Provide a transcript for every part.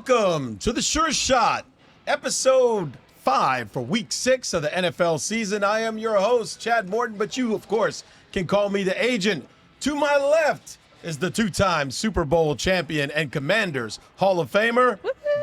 Welcome to the Sure Shot, episode 5 for week 6 of the NFL season. I am your host, Chad Morton, but you, of course, can call me the agent. To my left is the two-time Super Bowl champion and Commanders Hall of Famer,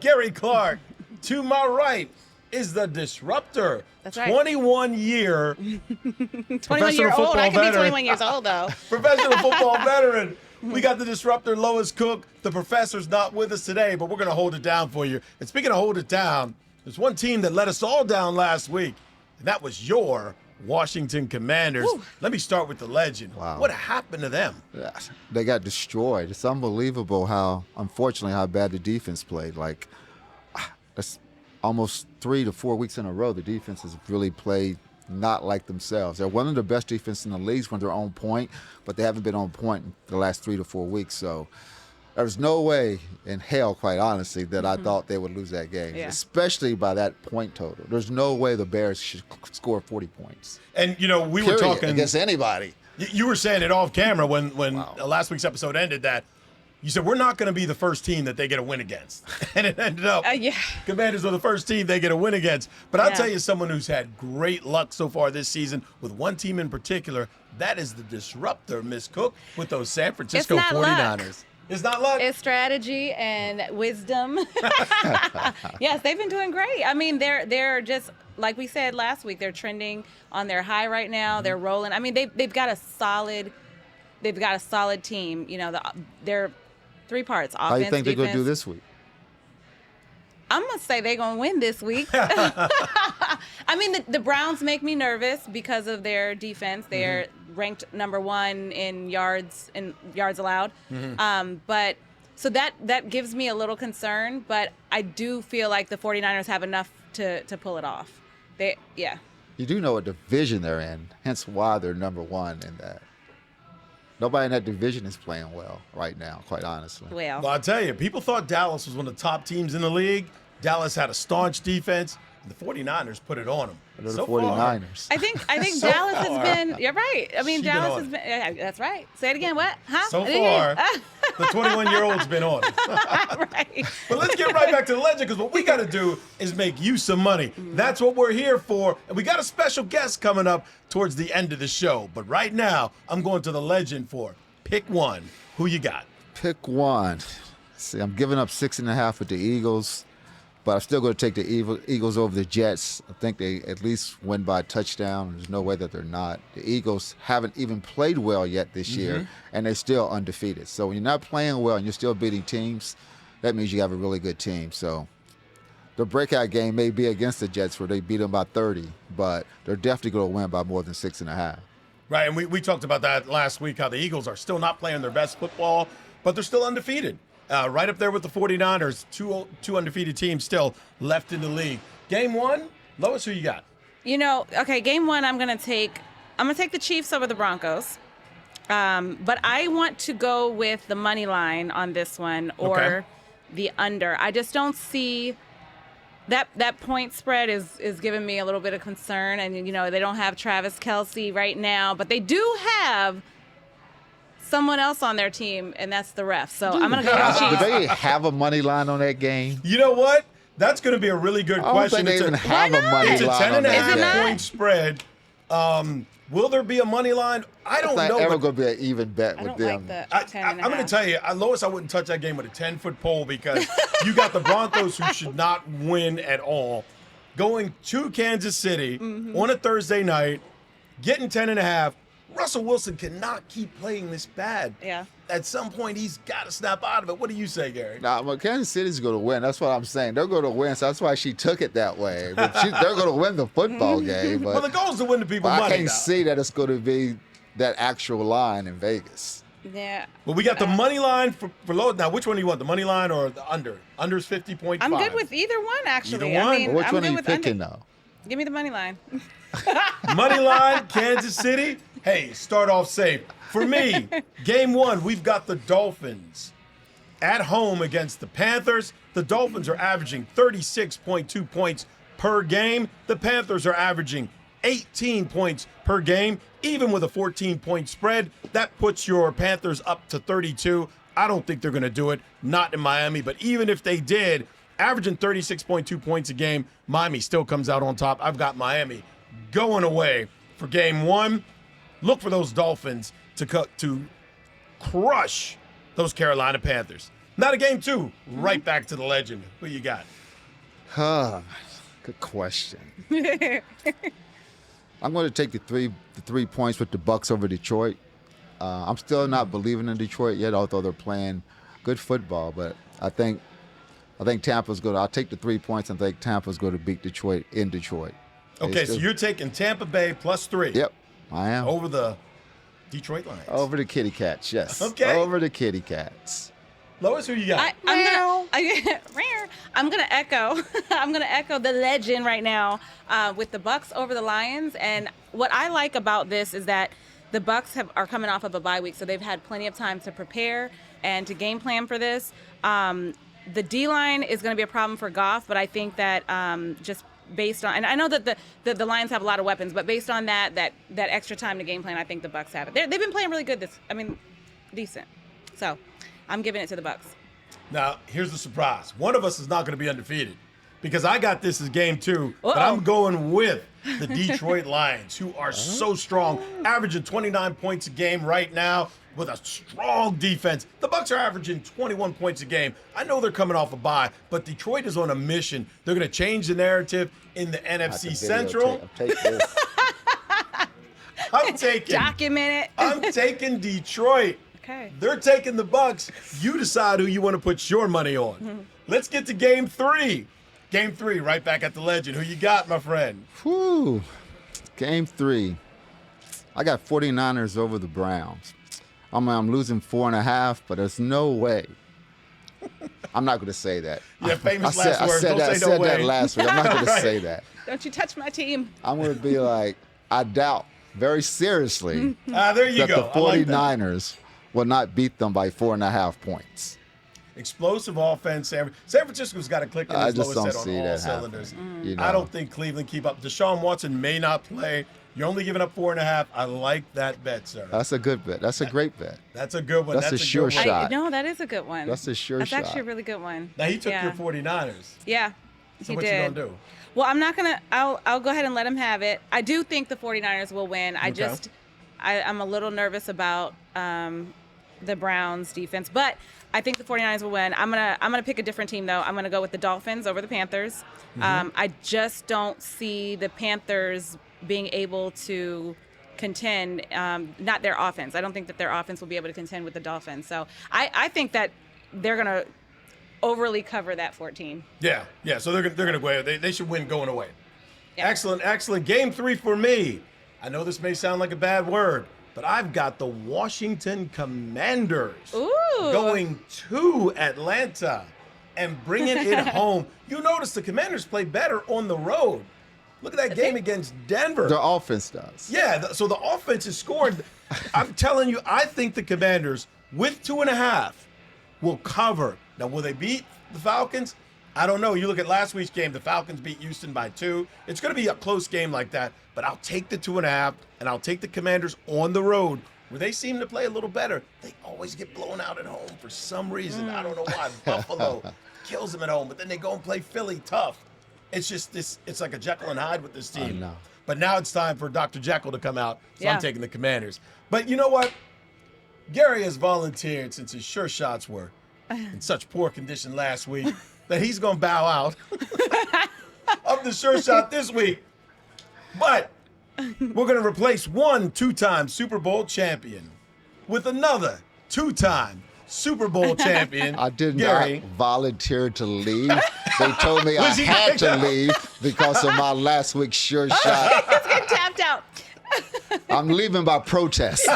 Gary Clark. To my right is the disruptor, That's right. 21-year 21-year-old. I can be 21 years old, though. Professional football veteran. We got the disruptor, Lois Cook. The professor's not with us today, but we're going to hold it down for you. And speaking of hold it down, there's one team that let us all down last week, and that was your Washington Commanders. Woo. Let me start with the legend. Wow. What happened to them? They got destroyed. It's unbelievable how bad the defense played. Like, that's almost 3 to 4 weeks in a row, the defense has really played not like themselves. They're one of the best defenses in the league when they're on point, but they haven't been on point in the last 3 to 4 weeks. So there's no way in hell, quite honestly, that I thought they would lose that game, especially by that point total. There's no way the Bears should score 40 points. And, you know, we were talking against anybody. You were saying it off camera when last week's episode ended that you said we're not going to be the first team that they get a win against. And it ended up Commanders were the first team they get a win against. But I'll tell you someone who's had great luck so far this season with one team in particular, that is the disruptor, Miss Cook, with those San Francisco 49ers. Luck. It's not luck. It's strategy and wisdom. Yes, they've been doing great. I mean, they're just, like we said last week, they're trending on their high right now. They're rolling. I mean, they've got a solid team. You know, they're 3 parts: offense, How do you think defense. they're going to do this week? I'm going to say they're going to win this week. I mean, the Browns make me nervous because of their defense. They're ranked number 1 in yards allowed. But so that gives me a little concern, but I do feel like the 49ers have enough to pull it off. You do know what division they're in, hence why they're number 1 in that. Nobody in that division is playing well right now, quite honestly. Well, I'll tell you, people thought Dallas was one of the top teams in the league. Dallas had a staunch defense, and the 49ers put it on them. They're the 49ers. I think So Dallas far, has been. You're right. I mean, she's Dallas been has been. Yeah, that's right. Say it again. What? Huh? So far, the 21-year-old's been on it. Right. But let's get right back to the legend, because what we got to do is make you some money. That's what we're here for. And we got a special guest coming up towards the end of the show. But right now, I'm going to the legend for pick one. Who you got? Pick one. See, I'm giving up 6.5 with the Eagles, but I'm still going to take the Eagles over the Jets. I think they at least win by a touchdown. There's no way that they're not. The Eagles haven't even played well yet this year, and they're still undefeated. So when you're not playing well and you're still beating teams, that means you have a really good team. So the breakout game may be against the Jets where they beat them by 30, but they're definitely going to win by more than 6.5. Right, and we talked about that last week, how the Eagles are still not playing their best football, but they're still undefeated. Right up there with the 49ers, two undefeated teams still left in the league. Game 1, Lois, who you got? You know, okay, game 1, I'm gonna take the Chiefs over the Broncos. But I want to go with the money line on this one or the under. I just don't see that point spread is giving me a little bit of concern. And, you know, they don't have Travis Kelce right now, but they do have someone else on their team, and that's the ref. So I'm going to go with the Chiefs. Do they have a money line on that game? You know what? That's going to be a really good question. I don't think they even have a money It's a line on that 10.5 game. point spread. Will there be a money line? I don't know. It's not ever going to be an even bet I with don't them. like the 10 I'm going to tell you, Lois, I wouldn't touch that game with a 10-foot pole, because you got the Broncos, who should not win at all, going to Kansas City on a Thursday night, getting 10.5. Russell Wilson cannot keep playing this bad. Yeah. At some point, he's got to snap out of it. What do you say, Gary? Nah, well, Kansas City's going to win. That's what I'm saying. They're going to win, so that's why she took it that way. But they're going to win the football game. But Well, the goal is to win the people money. I can't now. see that it's going to be that actual line in Vegas. Yeah. Well, we got the money line for Lois. Now, which one do you want, the money line or the under? Under's 50.5. I'm good with either one, actually. Either one? I mean, Well, which I'm one good are you with picking, under. though? Give me the money line. Money line, Kansas City. Hey, start off safe. For me, game 1, we've got the Dolphins at home against the Panthers. The Dolphins are averaging 36.2 points per game. The Panthers are averaging 18 points per game, even with a 14-point spread. That puts your Panthers up to 32. I don't think they're going to do it. Not in Miami, but even if they did, averaging 36.2 points a game, Miami still comes out on top. I've got Miami going away for game 1. Look for those Dolphins to crush those Carolina Panthers. Now to game 2, right back to the legend. Who you got? Good question. I'm going to take the 3 points with the Bucks over Detroit. I'm still not believing in Detroit yet, although they're playing good football. But I think Tampa's going to. I'll take the 3 points and think Tampa's going to beat Detroit in Detroit. Okay, so you're taking Tampa Bay +3. Yep, I am. Over the Detroit Lions. Over the Kitty Cats, yes. Okay. Over the Kitty Cats. Lois, who you got? I'm gonna echo. I'm gonna echo the legend right now with the Bucks over the Lions. And what I like about this is that the Bucks are coming off of a bye week, so they've had plenty of time to prepare and to game plan for this. The D-line is going to be a problem for Goff, but I think that just based on, and I know that the Lions have a lot of weapons, but based on that extra time to game plan, I think the Bucks have it. They've been playing really good. Decent. So I'm giving it to the Bucks. Now, here's the surprise. One of us is not going to be undefeated because I got this as game 2, Uh-oh. but I'm going with the Detroit Lions, who are so strong, averaging 29 points a game right now with a strong defense. The Bucks are averaging 21 points a game. I know they're coming off a bye, but Detroit is on a mission. They're going to change the narrative in the NFC Central. I'm taking Document it. I'm taking Detroit. Okay. They're taking the Bucks. You decide who you want to put your money on. Let's get to game 3. Game 3, right back at the legend. Who you got, my friend? Whew. Game 3. I got 49ers over the Browns. I'm losing 4.5, but there's no way. I'm not going to say that. Yeah, famous last I words. said Don't that, say no way. that last week. I'm not going to Right. say that. Don't you touch my team. I'm going to be like, I doubt very seriously There you that go. the I like that. 49ers will not beat them by 4.5 points. Explosive offense. San Francisco's got to click in, I as just Lois don't said, on see all that cylinders. happening. You know? I don't think Cleveland keep up. Deshaun Watson may not play. You're only giving up 4.5. I like that bet, sir. That's a good bet. That's a great bet. That's a good one. That's a sure good one. shot. No, that is a good one. That's a sure That's shot. actually a really good one. Now, he took Yeah. your 49ers. Yeah, So he what did. you going to do? Well, I'm not going to – I'll go ahead and let him have it. I do think the 49ers will win. I'm a little nervous about the Browns defense, but I think the 49ers will win. I'm gonna pick a different team, though. I'm going to go with the Dolphins over the Panthers. I just don't see the Panthers being able to contend, not their offense. I don't think that their offense will be able to contend with the Dolphins. So I think that they're going to overly cover that 14. Yeah. So they're going to go away. They should win going away. Yeah. Excellent. Game 3 for me. I know this may sound like a bad word, but I've got the Washington Commanders going to Atlanta and bringing it home. You notice the Commanders play better on the road. Look at that game against Denver. Their offense does. Yeah, so the offense is scoring. I'm telling you, I think the Commanders, with 2.5, will cover. Now, will they beat the Falcons? I don't know. You look at last week's game, the Falcons beat Houston by 2. It's going to be a close game like that, but I'll take the 2.5, and I'll take the Commanders on the road, where they seem to play a little better. They always get blown out at home for some reason. I don't know why. Buffalo kills them at home, but then they go and play Philly tough. It's just this. It's like a Jekyll and Hyde with this team. I know. But now it's time for Dr. Jekyll to come out, so Yeah. I'm taking the Commanders. But you know what? Gary has volunteered, since his sure shots were in such poor condition last week, that he's going to bow out of the sure shot this week. But we're going to replace one 2-time Super Bowl champion with another 2-time Super Bowl champion. I did Gary. not volunteer to leave. They told me I Was he had kicked to out? leave because of my last week's sure shot. Let's get tapped out. I'm leaving by protest.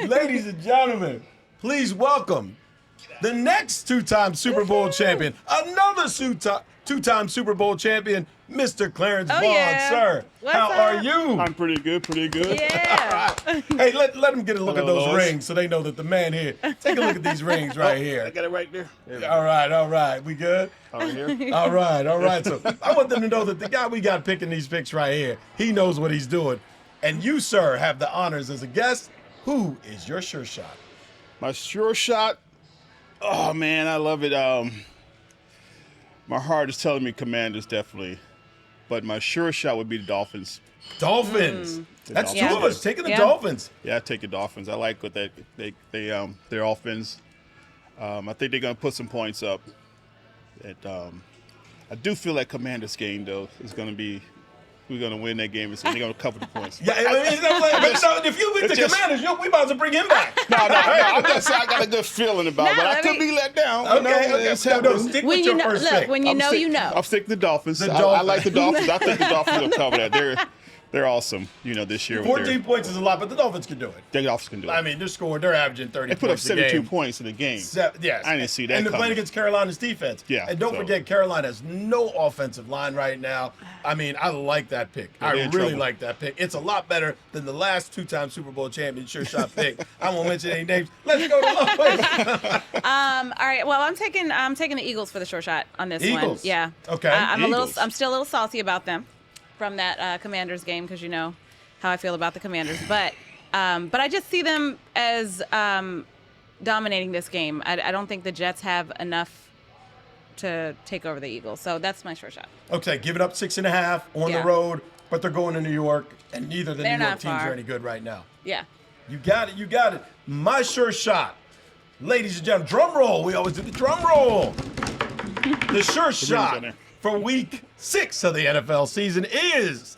Ladies and gentlemen, please welcome the next 2-time Super Bowl champion, another 2-time Super Bowl champion, Mr. Clarence Vaughn, yeah. sir. What's How up? are you? I'm pretty good. Yeah. Hey, let him get a look at Hello, those Lois. rings so they know that the man here. Take a look at these rings right I here. got it right there. All right. We good? Over here. All right. So I want them to know that the guy we got picking these picks right here, he knows what he's doing. And you, sir, have the honors as a guest. Who is your sure shot? My sure shot. Oh man, I love it. My heart is telling me Commanders definitely, but my sure shot would be the Dolphins. Dolphins. That's Dolphins. two of us taking the Yeah. Dolphins. Yeah, I take the Dolphins. I like what their offense. I think they're gonna put some points up. I do feel like Commanders game though is gonna be. We're gonna win that game. They're gonna cover the points. Yeah, I mean, it's not like, but no, if you beat the Commanders, we about to bring him back. No. I'm just saying I got a good feeling about it, but I could be let down. Okay. No, stick When with you your know, first look, pick. when you know, you know. I'm sticking the Dolphins. The I like the Dolphins. I think the Dolphins will cover that. They're awesome. This year. 14 points is a lot, but the Dolphins can do it. The Dolphins can do it. I mean, they're averaging 30 They put up points a game. 72 points in the game. Yes. I didn't see that And they're playing coming. against Carolina's defense. Yeah, And don't so- forget, Carolina has no offensive line right now. I mean, I like that pick. Yeah, I they're in really trouble. like that pick. It's a lot better than the last two-time Super Bowl champion sure shot pick. I won't mention any names. Let's go to Lois. All right. Well, I'm taking the Eagles for the short shot on this one. Eagles? Yeah. Okay. Eagles. I'm still a little salty about them from that Commanders game because you know how I feel about the Commanders, but I just see them as dominating this game. I don't think the Jets have enough to take over the Eagles, so that's my short shot. Okay, give it up 6.5 on the Yeah. road, but they're going to New York, and neither of the They're New York not teams far. are any good right now. Yeah. You got it. My sure shot. Ladies and gentlemen, drum roll. We always do the drum roll. The sure shot on there. for week 6 of the NFL season is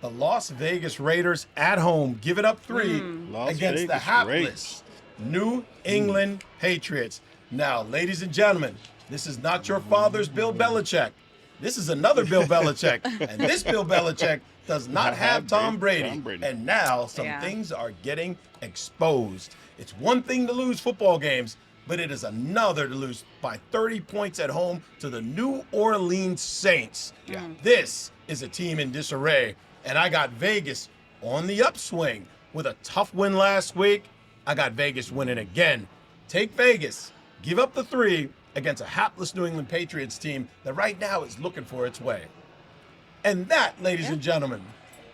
the Las Vegas Raiders at home. Give it up 3 Las against the Vegas hapless New England Patriots. Now, ladies and gentlemen, this is not your father's Bill Belichick. This is another Bill Belichick. And this Bill Belichick does not have Tom Brady. And now some Yeah. things are getting exposed. It's one thing to lose football games, but it is another to lose by 30 points at home to the New Orleans Saints. This is a team in disarray, and I got Vegas on the upswing with a tough win last week. I got Vegas winning again. Take Vegas, give up the 3 against a hapless New England Patriots team that right now is looking for its way. And that, ladies and gentlemen,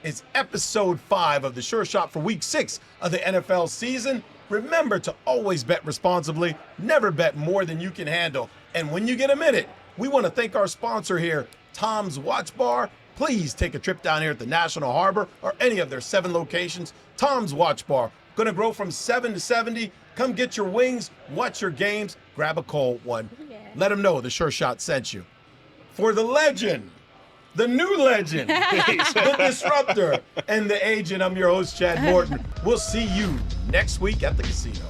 is episode 5 of the Sure Shot for week 6 of the NFL season. Remember to always bet responsibly, never bet more than you can handle. And when you get a minute, we want to thank our sponsor here, Tom's Watch Bar. Please take a trip down here at the National Harbor or any of their 7 locations. Tom's Watch Bar, going to grow from 7 to 70. Come get your wings, watch your games, grab a cold one. Let them know the Sure Shot sent you. For the legend, the new legend, the disruptor, and the agent, I'm your host, Chad Morton. We'll see you next week at the casino.